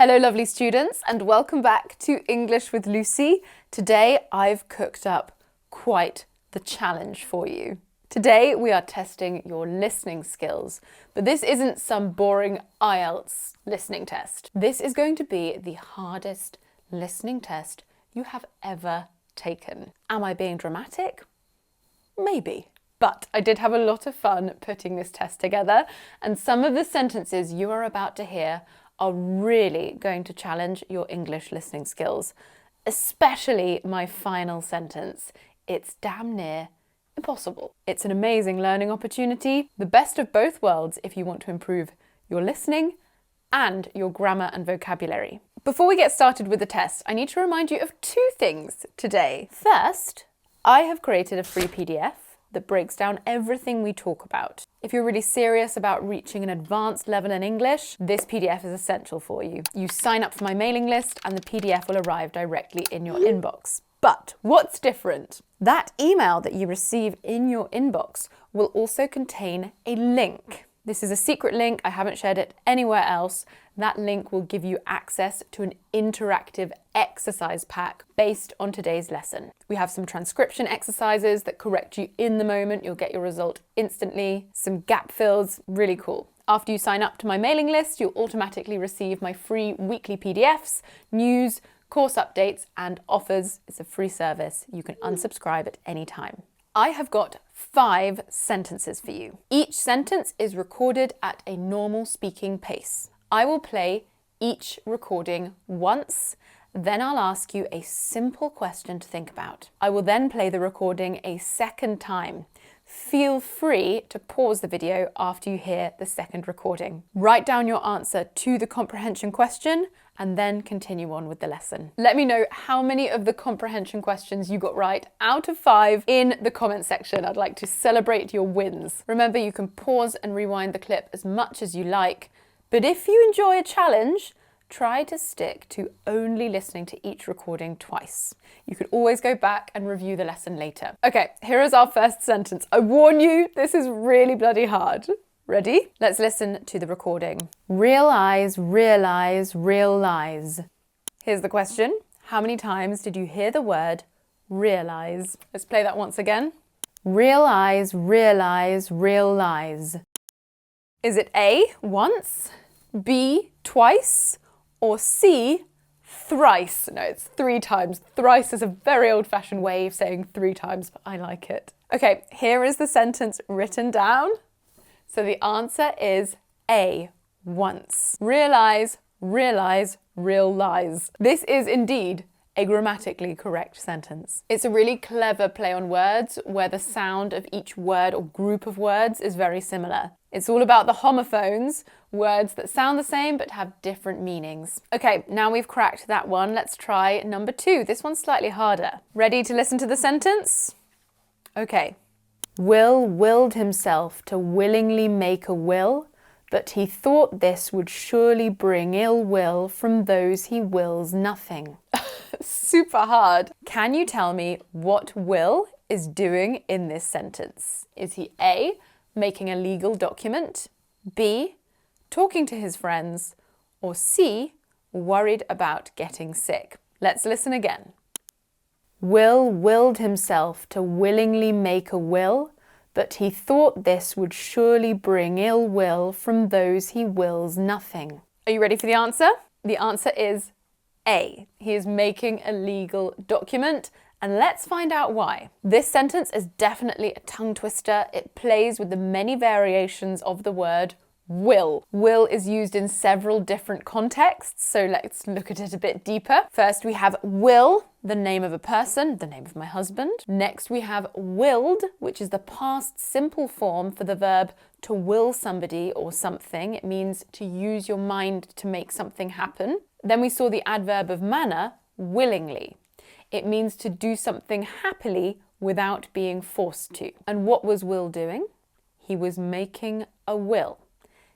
Hello lovely students and welcome back to English with Lucy. Today I've cooked up quite the challenge for you. Today we are testing your listening skills, but this isn't some boring IELTS listening test. This is going to be the hardest listening test you have ever taken. Am I being dramatic? Maybe. But I did have a lot of fun putting this test together, and some of the sentences you are about to hear are really going to challenge your English listening skills, especially my final sentence. It's damn near impossible. It's an amazing learning opportunity, the best of both worlds if you want to improve your listening and your grammar and vocabulary. Before we get started with the test, I need to remind you of two things today. First, I have created a free PDF that breaks down everything we talk about. If you're really serious about reaching an advanced level in English, this PDF is essential for you. You sign up for my mailing list and the PDF will arrive directly in your inbox. But what's different? That email that you receive in your inbox will also contain a link. This is a secret link. I haven't shared it anywhere else. That link will give you access to an interactive exercise pack based on today's lesson. We have some transcription exercises that correct you in the moment. You'll get your result instantly. Some gap fills, really cool. After you sign up to my mailing list, you'll automatically receive my free weekly PDFs, news, course updates, and offers. It's a free service. You can unsubscribe at any time. I have got 5 sentences for you. Each sentence is recorded at a normal speaking pace. I will play each recording once, then I'll ask you a simple question to think about. I will then play the recording a second time. Feel free to pause the video after you hear the second recording. Write down your answer to the comprehension question and then continue on with the lesson. Let me know how many of the comprehension questions you got right out of 5 in the comment section. I'd like to celebrate your wins. Remember, you can pause and rewind the clip as much as you like, but if you enjoy a challenge, try to stick to only listening to each recording twice. You could always go back and review the lesson later. Okay, here is our first sentence. I warn you, this is really bloody hard. Ready? Let's listen to the recording. Realize, realize, realize. Here's the question. How many times did you hear the word realize? Let's play that once again. Realize, realize, realize. Is it A, once, B, twice, or C, thrice? No, it's 3 times. Thrice is a very old-fashioned way of saying 3 times, but I like it. Okay, here is the sentence written down. So the answer is A, once. Realize, realize, realize. This is indeed a grammatically correct sentence. It's a really clever play on words where the sound of each word or group of words is very similar. It's all about the homophones, words that sound the same but have different meanings. Okay, now we've cracked that one, let's try number 2. This one's slightly harder. Ready to listen to the sentence? Okay. Will willed himself to willingly make a will, but he thought this would surely bring ill will from those he wills nothing. Super hard. Can you tell me what Will is doing in this sentence? Is he A, making a legal document, B, talking to his friends, or C, worried about getting sick? Let's listen again. Will willed himself to willingly make a will, but he thought this would surely bring ill will from those he wills nothing. Are you ready for the answer? The answer is A. He is making a legal document, and let's find out why. This sentence is definitely a tongue twister. It plays with the many variations of the word will. Will is used in several different contexts, so let's look at it a bit deeper. First, we have will, the name of a person, the name of my husband. Next, we have willed, which is the past simple form for the verb to will somebody or something. It means to use your mind to make something happen. Then we saw the adverb of manner, willingly. It means to do something happily without being forced to. And what was Will doing? He was making a will.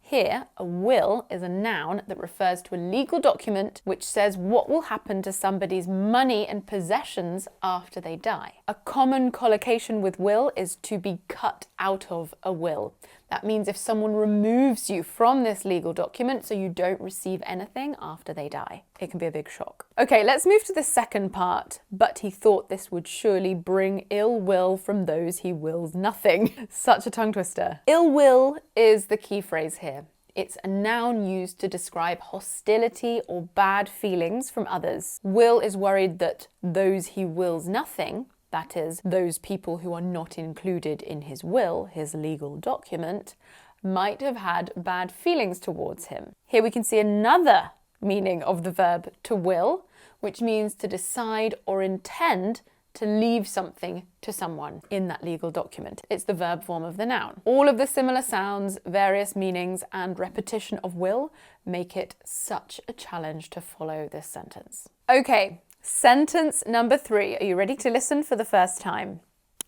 Here, a will is a noun that refers to a legal document which says what will happen to somebody's money and possessions after they die. A common collocation with will is to be cut out of a will. That means if someone removes you from this legal document so you don't receive anything after they die. It can be a big shock. Okay, let's move to the second part. But he thought this would surely bring ill will from those he wills nothing. Such a tongue twister. Ill will is the key phrase here. It's a noun used to describe hostility or bad feelings from others. Will is worried that those he wills nothing, that is, those people who are not included in his will, his legal document, might have had bad feelings towards him. Here we can see another meaning of the verb to will, which means to decide or intend to leave something to someone in that legal document. It's the verb form of the noun. All of the similar sounds, various meanings, and repetition of will make it such a challenge to follow this sentence. Okay. Sentence number 3. Are you ready to listen for the first time?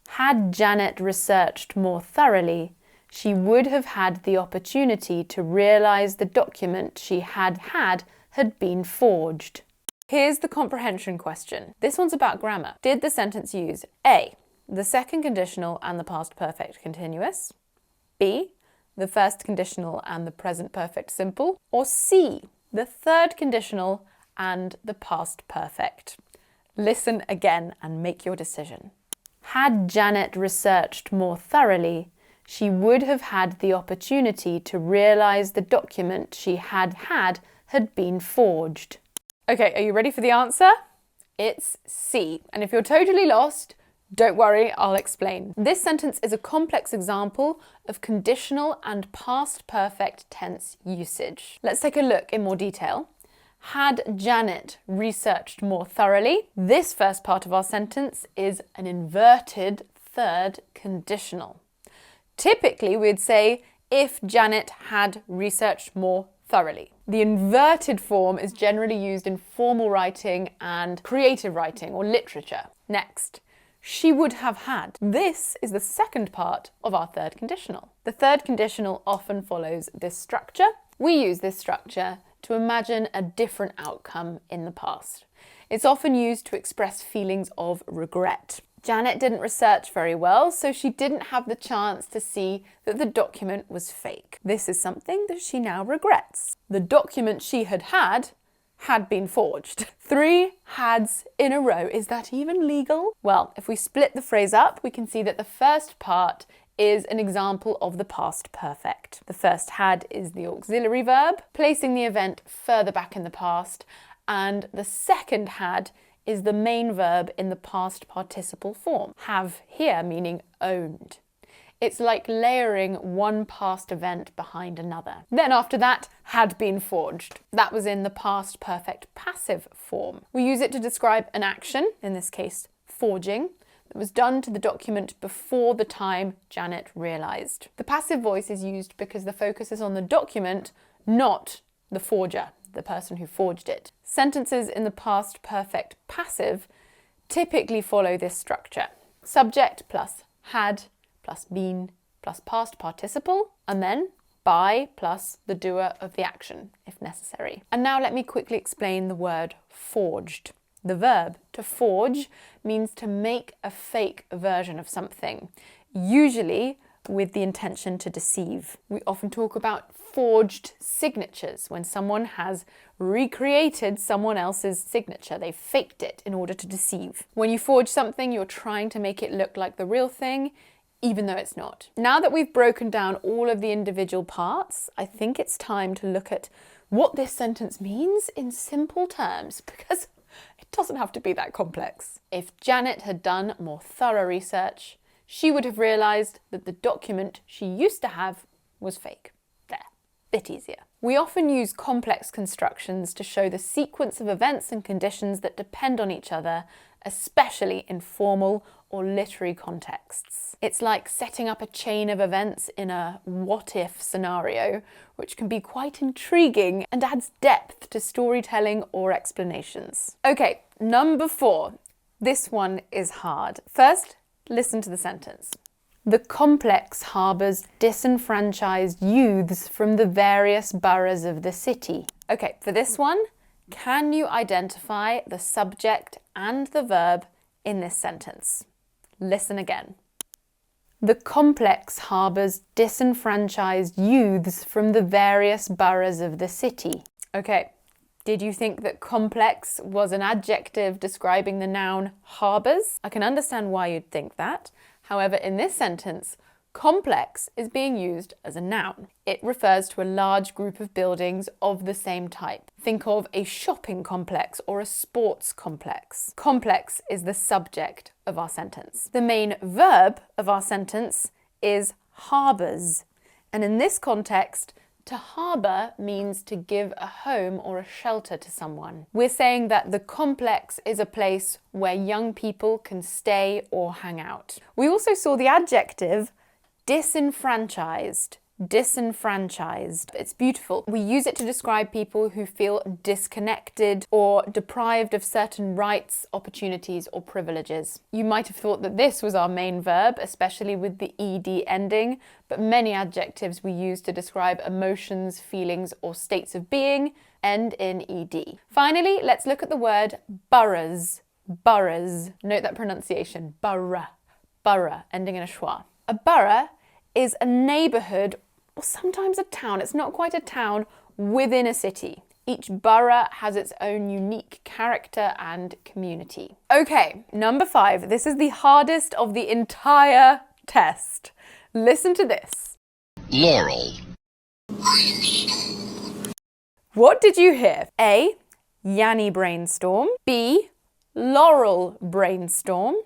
Had Janet researched more thoroughly, she would have had the opportunity to realise the document she had been forged. Here's the comprehension question. This one's about grammar. Did the sentence use A, the second conditional and the past perfect continuous, B, the first conditional and the present perfect simple, or C, the third conditional and the past perfect? Listen again and make your decision. Had Janet researched more thoroughly, she would have had the opportunity to realise the document she had been forged. Okay, are you ready for the answer? It's C. And if you're totally lost, don't worry, I'll explain. This sentence is a complex example of conditional and past perfect tense usage. Let's take a look in more detail. Had Janet researched more thoroughly? This first part of our sentence is an inverted third conditional. Typically, we'd say, if Janet had researched more thoroughly. The inverted form is generally used in formal writing and creative writing or literature. Next, she would have had. This is the second part of our third conditional. The third conditional often follows this structure. We use this structure to imagine a different outcome in the past. It's often used to express feelings of regret. Janet didn't research very well, so she didn't have the chance to see that the document was fake. This is something that she now regrets. The document she had been forged. 3 hads in a row. Is that even legal? Well, if we split the phrase up, we can see that the first part is an example of the past perfect. The first had is the auxiliary verb, placing the event further back in the past, and the second had is the main verb in the past participle form. Have here meaning owned. It's like layering one past event behind another. Then after that, had been forged. That was in the past perfect passive form. We use it to describe an action, in this case forging, that was done to the document before the time Janet realised. The passive voice is used because the focus is on the document, not the forger, the person who forged it. Sentences in the past perfect passive typically follow this structure. Subject plus had plus been plus past participle, and then by plus the doer of the action, if necessary. And now let me quickly explain the word forged. The verb to forge means to make a fake version of something, usually with the intention to deceive. We often talk about forged signatures when someone has recreated someone else's signature. They faked it in order to deceive. When you forge something, you're trying to make it look like the real thing, even though it's not. Now that we've broken down all of the individual parts, I think it's time to look at what this sentence means in simple terms, because it doesn't have to be that complex. If Janet had done more thorough research, she would have realised that the document she used to have was fake. There, bit easier. We often use complex constructions to show the sequence of events and conditions that depend on each other, especially in formal or literary contexts. It's like setting up a chain of events in a what-if scenario, which can be quite intriguing and adds depth to storytelling or explanations. Okay, number 4. This one is hard. First, listen to the sentence. The complex harbours disenfranchised youths from the various boroughs of the city. Okay, for this one, can you identify the subject and the verb in this sentence? Listen again. The complex harbours disenfranchised youths from the various boroughs of the city. Okay, did you think that complex was an adjective describing the noun harbours? I can understand why you'd think that. However, in this sentence, complex is being used as a noun. It refers to a large group of buildings of the same type. Think of a shopping complex or a sports complex. Complex is the subject of our sentence. The main verb of our sentence is harbours. And in this context, to harbour means to give a home or a shelter to someone. We're saying that the complex is a place where young people can stay or hang out. We also saw the adjective disenfranchised. Disenfranchised. It's beautiful. We use it to describe people who feel disconnected or deprived of certain rights, opportunities, or privileges. You might have thought that this was our main verb, especially with the ed ending, but many adjectives we use to describe emotions, feelings, or states of being end in ed. Finally, let's look at the word boroughs. Boroughs. Note that pronunciation. Borough. Borough, ending in a schwa. A borough is a neighbourhood or sometimes a town. It's not quite a town within a city. Each borough has its own unique character and community. Okay, number 5. This is the hardest of the entire test. Listen to this. Laurel. What did you hear? A. Yanni brainstorm. B. Laurel brainstorm.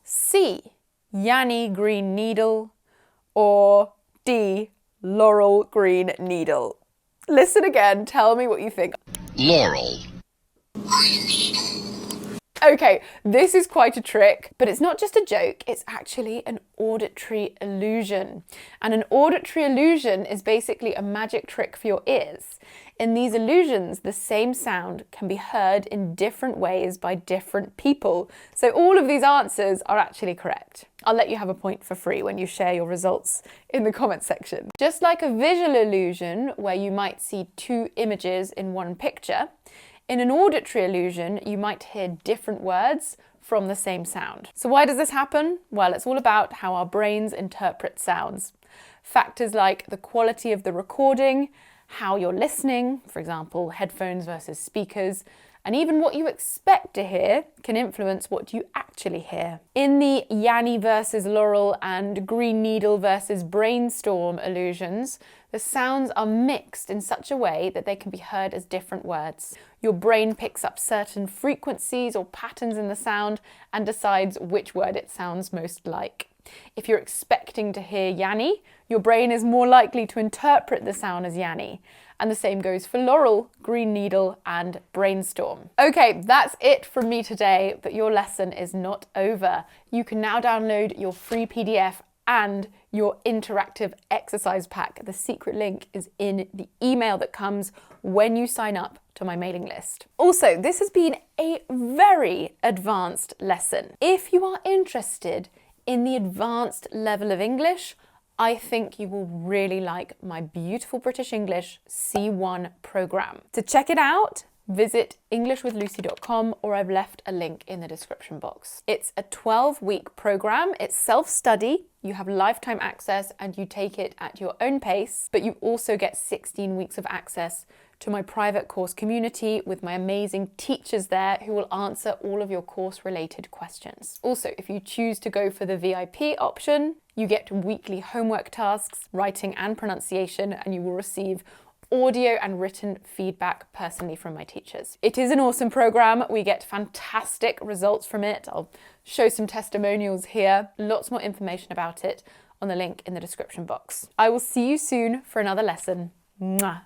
C. Yanni green needle. Or D. Laurel green needle. Listen again, tell me what you think. Laurel. Okay, this is quite a trick, but it's not just a joke, it's actually an auditory illusion. And an auditory illusion is basically a magic trick for your ears. In these illusions, the same sound can be heard in different ways by different people. So all of these answers are actually correct. I'll let you have a point for free when you share your results in the comments section. Just like a visual illusion, where you might see 2 images in one picture, in an auditory illusion, you might hear different words from the same sound. So why does this happen? Well, it's all about how our brains interpret sounds. Factors like the quality of the recording, how you're listening, for example, headphones versus speakers, and even what you expect to hear can influence what you actually hear. In the Yanni versus Laurel and green needle versus brainstorm illusions, the sounds are mixed in such a way that they can be heard as different words. Your brain picks up certain frequencies or patterns in the sound and decides which word it sounds most like. If you're expecting to hear Yanni, your brain is more likely to interpret the sound as Yanni. And the same goes for Laurel, green needle, and brainstorm. Okay, that's it from me today, but your lesson is not over. You can now download your free PDF and your interactive exercise pack. The secret link is in the email that comes when you sign up to my mailing list. Also, this has been a very advanced lesson. If you are interested in the advanced level of English, I think you will really like my beautiful British English C1 program. To check it out, visit englishwithlucy.com, or I've left a link in the description box. It's a 12-week program. It's self-study. You have lifetime access and you take it at your own pace, but you also get 16 weeks of access to my private course community with my amazing teachers there who will answer all of your course-related questions. Also, if you choose to go for the VIP option, you get weekly homework tasks, writing and pronunciation, and you will receive audio and written feedback personally from my teachers. It is an awesome program. We get fantastic results from it. I'll show some testimonials here. Lots more information about it on the link in the description box. I will see you soon for another lesson. Mwah.